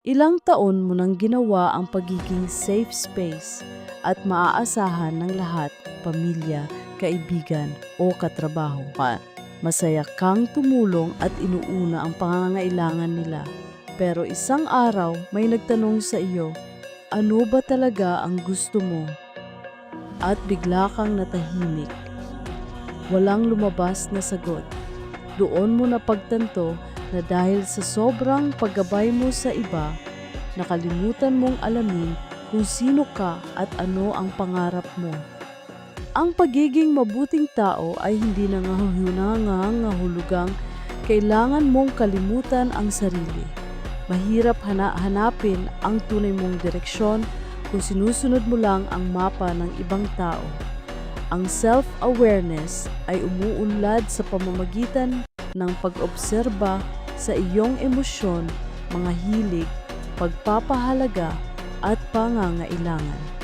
Ilang taon mo nang ginawa ang pagiging safe space at maaasahan ng lahat, pamilya, kaibigan o katrabaho. Masaya kang tumulong at inuuna ang pangangailangan nila. Pero isang araw may nagtanong sa iyo, ano ba talaga ang gusto mo? At bigla kang natahimik. Walang lumabas na sagot. Doon mo napagtanto na dahil sa sobrang paggabay mo sa iba, nakalimutan mong alamin kung sino ka at ano ang pangarap mo. Ang pagiging mabuting tao ay hindi nangangahulugang kailangan mong kalimutan ang sarili. Mahirap hanapin ang tunay mong direksyon kung sinusunod mo lang ang mapa ng ibang tao. Ang self-awareness ay umuunlad sa pamamagitan ng pag-obserba sa iyong emosyon, mga hilig, pagpapahalaga at pangangailangan.